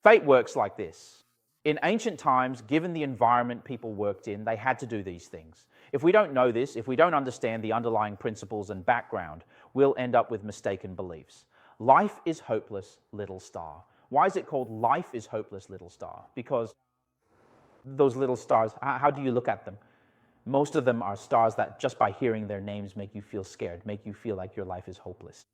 Fate works like this. In ancient times, given the environment people worked in, they had to do these things. If we don't know this, if we don't understand the underlying principles and background, we'll end up with mistaken beliefs. Life is hopeless, little star. Why is it called life is hopeless, little star? Because those little stars, how do you look at them? Most of them are stars that just by hearing their names make you feel scared, make you feel like your life is hopeless.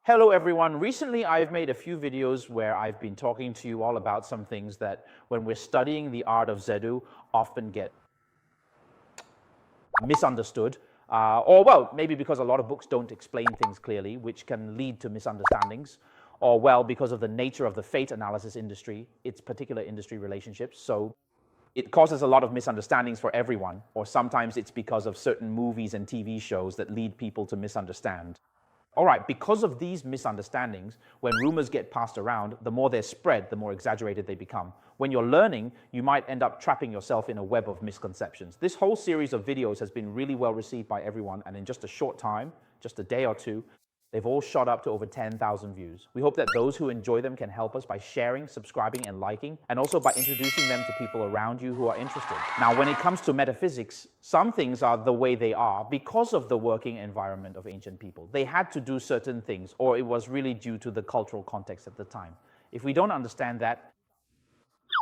Hello everyone. Recently I've made a few videos where I've been talking to you all about some things that when we're studying the art of Zedu often get misunderstood. Or well, maybe because a lot of books don't explain things clearly, which can lead to misunderstandings. Or well, because of the nature of the fate analysis industry, its particular industry relationships. So it causes a lot of misunderstandings for everyone. Or sometimes it's because of certain movies and TV shows that lead people to misunderstand. All right, because of these misunderstandings, when rumors get passed around, the more they're spread, the more exaggerated they become. When you're learning, you might end up trapping yourself in a web of misconceptions. This whole series of videos has been really well received by everyone, and in just a short time, just a day or two, they've all shot up to over 10,000 views. We hope that those who enjoy them can help us by sharing, subscribing, and liking, and also by introducing them to people around you who are interested. Now, when it comes to metaphysics, some things are the way they are because of the working environment of ancient people. They had to do certain things, or it was really due to the cultural context at the time. If we don't understand that,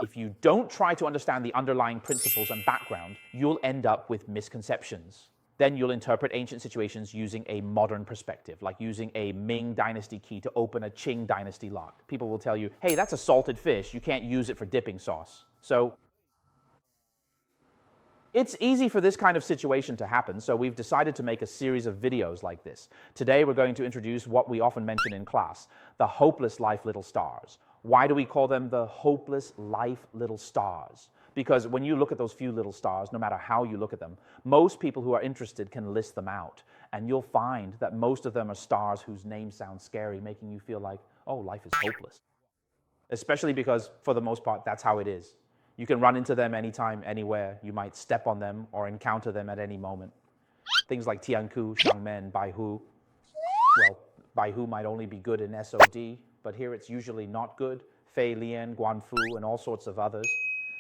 if you don't try to understand the underlying principles and background, you'll end up with misconceptions. Then you'll interpret ancient situations using a modern perspective, like using a Ming dynasty key to open a Qing dynasty lock. People will tell you, hey, that's a salted fish. You can't use it for dipping sauce. So it's easy for this kind of situation to happen, so we've decided to make a series of videos like this. Today we're going to introduce what we often mention in class, the hopeless life little stars. Why do we call them the hopeless life little stars? Because when you look at those few little stars, no matter how you look at them, most people who are interested can list them out. And you'll find that most of them are stars whose names sound scary, making you feel like, oh, life is hopeless. Especially because, for the most part, that's how it is. You can run into them anytime, anywhere. You might step on them or encounter them at any moment. Things like Tianku, Shangmen, Baihu. Well, Baihu might only be good in SOD, but here it's usually not good. Fei Lian, Guanfu, and all sorts of others.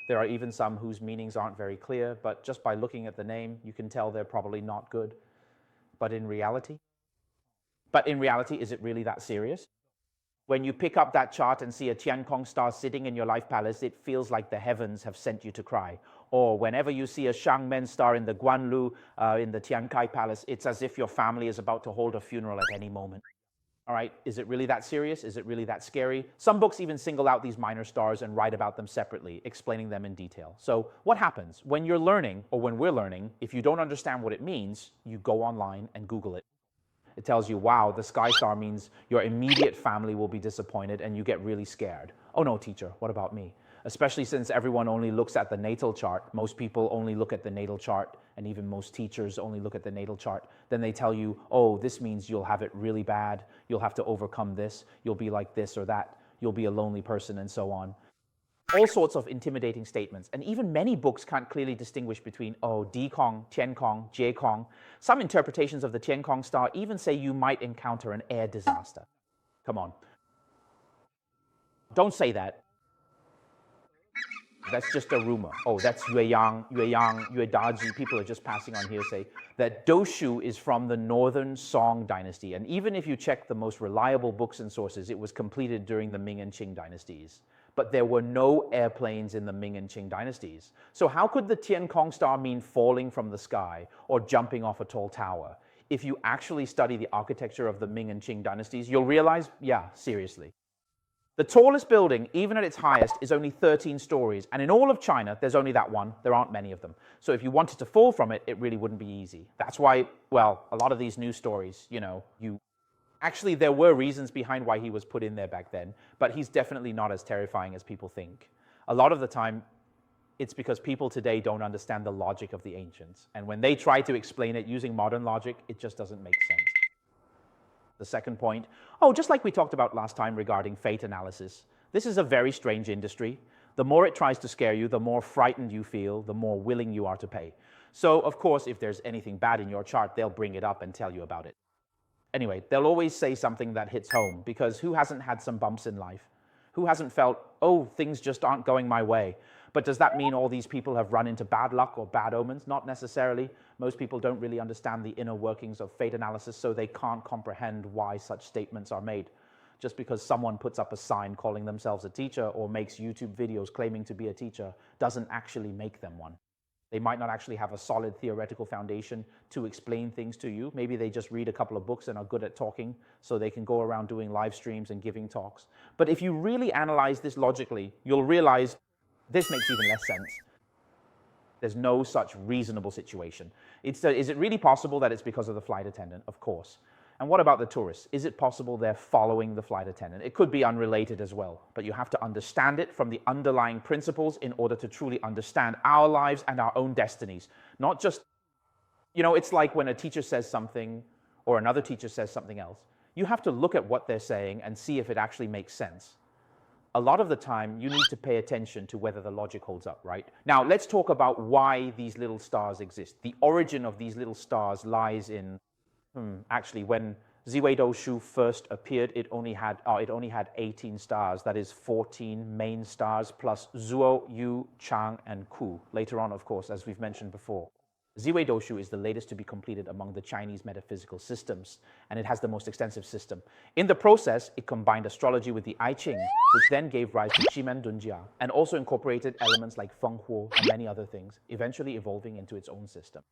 There are even some whose meanings aren't very clear, but just by looking at the name, you can tell they're probably not good. But in reality, is it really that serious? When you pick up that chart and see a Tiankong star sitting in your life palace, it feels like the heavens have sent you to cry. Or whenever you see a Shangmen star in the Guanlu, in the Tiankai palace, it's as if your family is about to hold a funeral at any moment. All right, is it really that serious? Is it really that scary? Some books even single out these minor stars and write about them separately, explaining them in detail. So what happens? When you're learning, or when we're learning, if you don't understand what it means, you go online and Google it. It tells you, wow, the sky star means your immediate family will be disappointed and you get really scared. Oh no, teacher, what about me? Especially since everyone only looks at the natal chart. Most people only look at the natal chart, and even most teachers only look at the natal chart. Then they tell you, oh, this means you'll have it really bad. You'll have to overcome this. You'll be like this or that. You'll be a lonely person, and so on. All sorts of intimidating statements. And even many books can't clearly distinguish between, oh, Dikong, Tiankong, Jiekong. Some interpretations of the Tiankong star even say you might encounter an air disaster. Come on. Don't say that. That's just a rumor. Oh, that's Yueyang, Yuedaji. People are just passing on hearsay. That Doshu is from the Northern Song dynasty. And even if you check the most reliable books and sources, it was completed during the Ming and Qing dynasties. But there were no airplanes in the Ming and Qing dynasties. So how could the Tiankong star mean falling from the sky or jumping off a tall tower? If you actually study the architecture of the Ming and Qing dynasties, you'll realize, yeah, seriously. The tallest building, even at its highest, is only 13 stories. And in all of China, there's only that one. There aren't many of them. So if you wanted to fall from it, it really wouldn't be easy. That's why, well, a lot of these news stories, actually, there were reasons behind why he was put in there back then, but he's definitely not as terrifying as people think. A lot of the time, it's because people today don't understand the logic of the ancients. And when they try to explain it using modern logic, it just doesn't make sense. The second point, just like we talked about last time regarding fate analysis, this is a very strange industry. The more it tries to scare you, the more frightened you feel, the more willing you are to pay. So, of course, if there's anything bad in your chart, they'll bring it up and tell you about it. Anyway, they'll always say something that hits home, because who hasn't had some bumps in life? Who hasn't felt, oh, things just aren't going my way? But does that mean all these people have run into bad luck or bad omens? Not necessarily. Most people don't really understand the inner workings of fate analysis, so they can't comprehend why such statements are made. Just because someone puts up a sign calling themselves a teacher or makes YouTube videos claiming to be a teacher doesn't actually make them one. They might not actually have a solid theoretical foundation to explain things to you. Maybe they just read a couple of books and are good at talking, so they can go around doing live streams and giving talks. But if you really analyze this logically, you'll realize this makes even less sense. There's no such reasonable situation. Is it really possible that it's because of the flight attendant? Of course. And what about the tourists? Is it possible they're following the flight attendant? It could be unrelated as well, but you have to understand it from the underlying principles in order to truly understand our lives and our own destinies. Not just, it's like when a teacher says something or another teacher says something else. You have to look at what they're saying and see if it actually makes sense. A lot of the time, you need to pay attention to whether the logic holds up, right? Now, let's talk about why these little stars exist. The origin of these little stars lies in actually, when Zi Wei Astrology first appeared, it only had 18 stars. That is 14 main stars plus Zuo, Yu, Chang, and Ku. Later on, of course, as we've mentioned before. Zi Wei Astrology is the latest to be completed among the Chinese metaphysical systems, and it has the most extensive system. In the process, it combined astrology with the I Ching, which then gave rise to Qimen Dunjia, and also incorporated elements like Feng Huo and many other things, eventually evolving into its own system.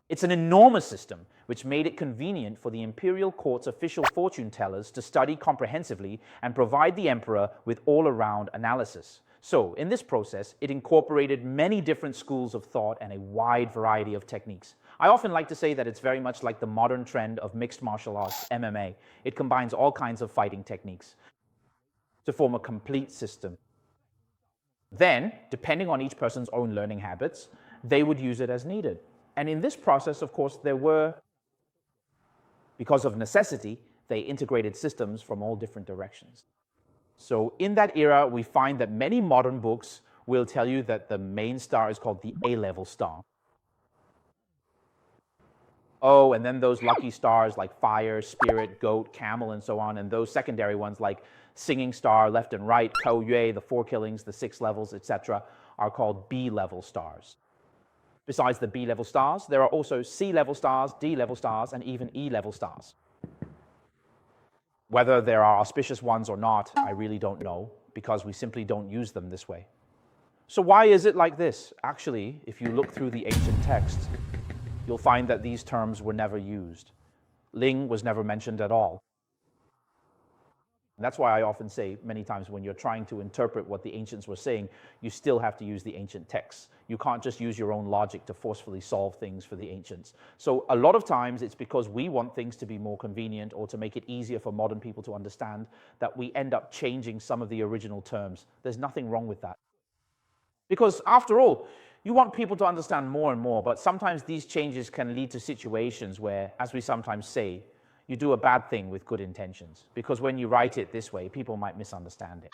It's an enormous system, which made it convenient for the imperial court's official fortune tellers to study comprehensively and provide the emperor with all-around analysis. So, in this process, it incorporated many different schools of thought and a wide variety of techniques. I often like to say that it's very much like the modern trend of mixed martial arts, MMA. It combines all kinds of fighting techniques to form a complete system. Then, depending on each person's own learning habits, they would use it as needed. And in this process, of course, because of necessity, they integrated systems from all different directions. So in that era, we find that many modern books will tell you that the main star is called the A-level star. Oh, and then those lucky stars like fire, spirit, goat, camel, and so on, and those secondary ones like singing star, left and right, Kou Yue, the 4 killings, the 6 levels, etc., are called B-level stars. Besides the B-level stars, there are also C-level stars, D-level stars, and even E-level stars. Whether there are auspicious ones or not, I really don't know, because we simply don't use them this way. So why is it like this? Actually, if you look through the ancient texts, you'll find that these terms were never used. Ling was never mentioned at all. And that's why I often say many times when you're trying to interpret what the ancients were saying, you still have to use the ancient texts. You can't just use your own logic to forcefully solve things for the ancients. So a lot of times it's because we want things to be more convenient or to make it easier for modern people to understand that we end up changing some of the original terms. There's nothing wrong with that. Because after all, you want people to understand more and more, but sometimes these changes can lead to situations where, as we sometimes say, you do a bad thing with good intentions, because when you write it this way, people might misunderstand it.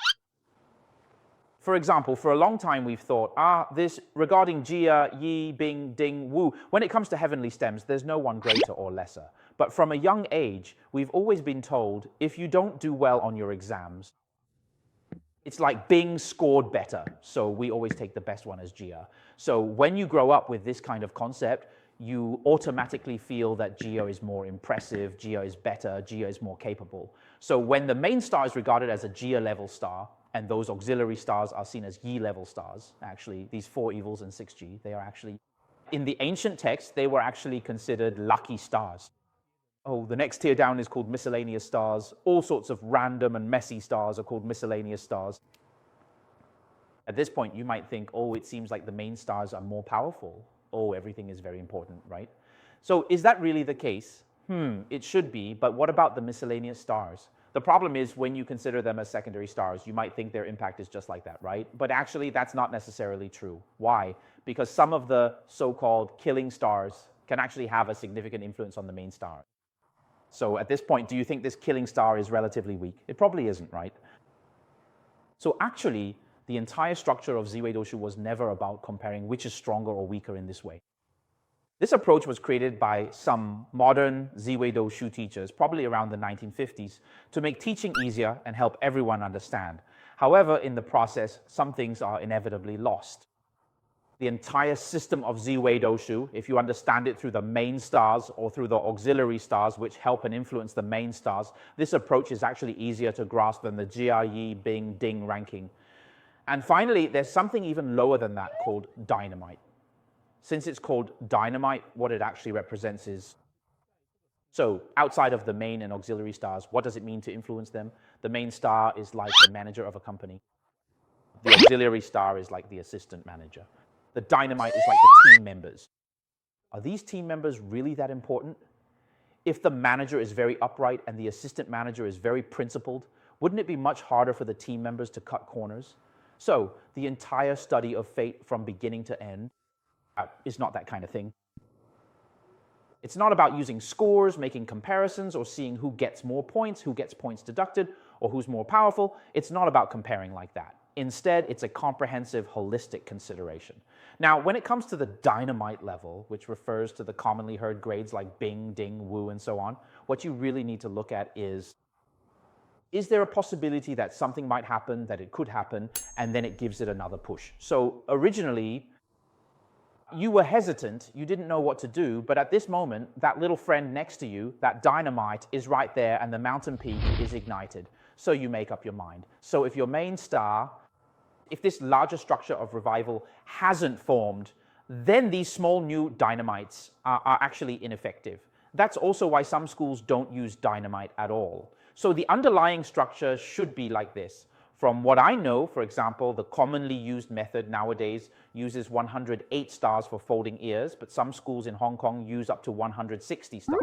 For example, for a long time we've thought, this regarding Jia, Yi, Bing, Ding, Wu, when it comes to heavenly stems, there's no one greater or lesser. But from a young age, we've always been told, if you don't do well on your exams, it's like Bing scored better, so we always take the best one as Jia. So when you grow up with this kind of concept, you automatically feel that Jia is more impressive, Jia is better, Jia is more capable. So when the main star is regarded as a Jia level star, and those auxiliary stars are seen as Yi level stars, actually, these 4 evils and 6G, they are actually, in the ancient text, they were actually considered lucky stars. Oh, the next tier down is called miscellaneous stars. All sorts of random and messy stars are called miscellaneous stars. At this point, you might think, oh, it seems like the main stars are more powerful. Oh, everything is very important, right? So is that really the case? It should be, but what about the miscellaneous stars? The problem is when you consider them as secondary stars, you might think their impact is just like that, right? But actually, that's not necessarily true. Why? Because some of the so-called killing stars can actually have a significant influence on the main star. So at this point, do you think this killing star is relatively weak? It probably isn't, right? So actually, the entire structure of Zi Wei Astrology was never about comparing which is stronger or weaker in this way. This approach was created by some modern Zi Wei Doshu teachers, probably around the 1950s, to make teaching easier and help everyone understand. However, in the process, some things are inevitably lost. The entire system of Zi Wei Doshu, if you understand it through the main stars or through the auxiliary stars, which help and influence the main stars, this approach is actually easier to grasp than the Jia, Yi, Bing, Ding ranking. And finally, there's something even lower than that called dynamite. Since it's called dynamite, what it actually represents is, so outside of the main and auxiliary stars, what does it mean to influence them? The main star is like the manager of a company. The auxiliary star is like the assistant manager. The dynamite is like the team members. Are these team members really that important? If the manager is very upright and the assistant manager is very principled, wouldn't it be much harder for the team members to cut corners? So the entire study of fate from beginning to end is not that kind of thing. It's not about using scores, making comparisons, or seeing who gets more points, who gets points deducted, or who's more powerful. It's not about comparing like that. Instead, it's a comprehensive, holistic consideration. Now, when it comes to the dynamite level, which refers to the commonly heard grades like Bing, Ding, Wu, and so on, what you really need to look at is there a possibility that something might happen, that it could happen, and then it gives it another push? So originally, you were hesitant, you didn't know what to do, but at this moment, that little friend next to you, that dynamite, is right there and the mountain peak is ignited. So you make up your mind. So if your main star, if this larger structure of revival hasn't formed, then these small new dynamites are actually ineffective. That's also why some schools don't use dynamite at all. So the underlying structure should be like this. From what I know, for example, the commonly used method nowadays uses 108 stars for folding ears, but some schools in Hong Kong use up to 160 stars.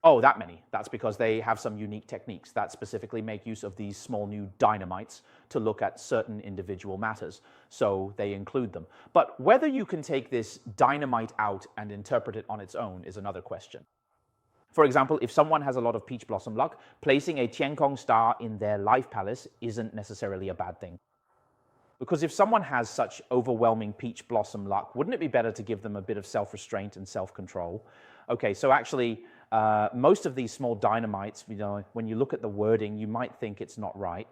Oh, that many. That's because they have some unique techniques that specifically make use of these small new dynamites to look at certain individual matters. So they include them. But whether you can take this dynamite out and interpret it on its own is another question. For example, if someone has a lot of peach blossom luck, placing a Tiankong star in their life palace isn't necessarily a bad thing. Because if someone has such overwhelming peach blossom luck, wouldn't it be better to give them a bit of self-restraint and self-control? Okay, so actually, most of these small dynamites, when you look at the wording, you might think it's not right.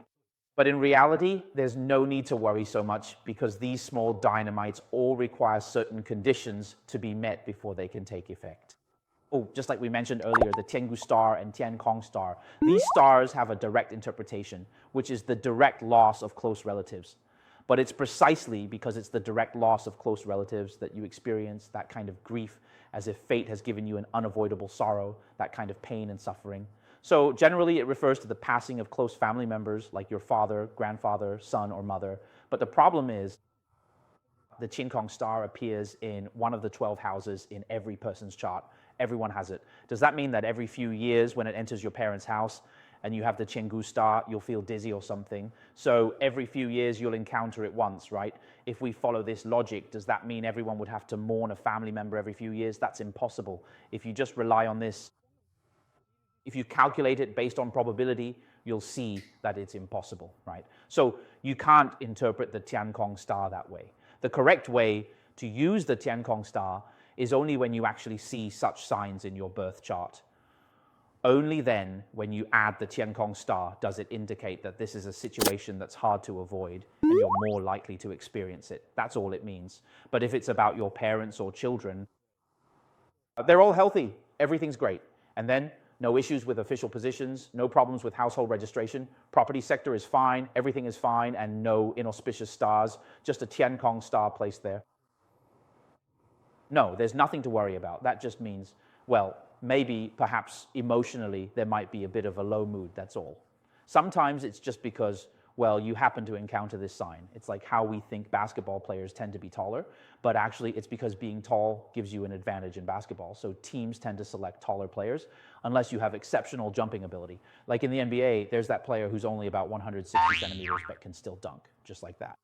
But in reality, there's no need to worry so much because these small dynamites all require certain conditions to be met before they can take effect. Oh, just like we mentioned earlier, the Tiangu star and Tiankong star. These stars have a direct interpretation, which is the direct loss of close relatives. But it's precisely because it's the direct loss of close relatives that you experience that kind of grief, as if fate has given you an unavoidable sorrow, that kind of pain and suffering. So generally, it refers to the passing of close family members like your father, grandfather, son, or mother. But the problem is, the Tiankong star appears in one of the 12 houses in every person's chart. Everyone has it. Does that mean that every few years when it enters your parents' house and you have the Tiangu star, you'll feel dizzy or something? So every few years you'll encounter it once, right? If we follow this logic, does that mean everyone would have to mourn a family member every few years? That's impossible. If you just rely on this, if you calculate it based on probability, you'll see that it's impossible, right? So you can't interpret the Tiankong star that way. The correct way to use the Tiankong star is only when you actually see such signs in your birth chart. Only then, when you add the Tiankong star, does it indicate that this is a situation that's hard to avoid and you're more likely to experience it. That's all it means. But if it's about your parents or children, they're all healthy, everything's great. And then no issues with official positions, no problems with household registration, property sector is fine, everything is fine, and no inauspicious stars, just a Tiankong star placed there. No, there's nothing to worry about. That just means, well, maybe, perhaps emotionally, there might be a bit of a low mood, that's all. Sometimes it's just because, well, you happen to encounter this sign. It's like how we think basketball players tend to be taller, but actually it's because being tall gives you an advantage in basketball. So teams tend to select taller players unless you have exceptional jumping ability. Like in the NBA, there's that player who's only about 160 centimeters but can still dunk, just like that.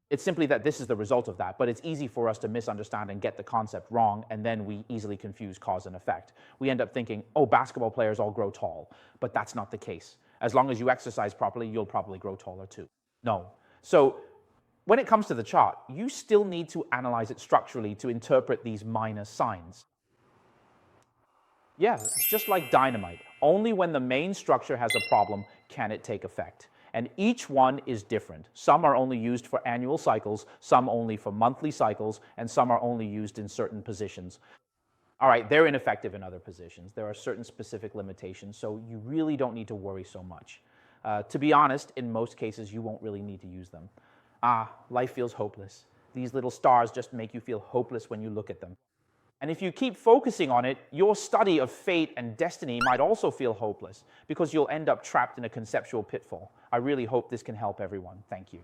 It's simply that this is the result of that, but it's easy for us to misunderstand and get the concept wrong, and then we easily confuse cause and effect. We end up thinking, oh, basketball players all grow tall, but that's not the case. As long as you exercise properly, you'll probably grow taller too. No. So when it comes to the chart, you still need to analyze it structurally to interpret these minor signs. Yeah, it's just like dynamite. Only when the main structure has a problem can it take effect. And each one is different. Some are only used for annual cycles, some only for monthly cycles, and some are only used in certain positions. All right, they're ineffective in other positions. There are certain specific limitations, so you really don't need to worry so much. To be honest, in most cases, you won't really need to use them. Life feels hopeless. These little stars just make you feel hopeless when you look at them. And if you keep focusing on it, your study of fate and destiny might also feel hopeless because you'll end up trapped in a conceptual pitfall. I really hope this can help everyone. Thank you.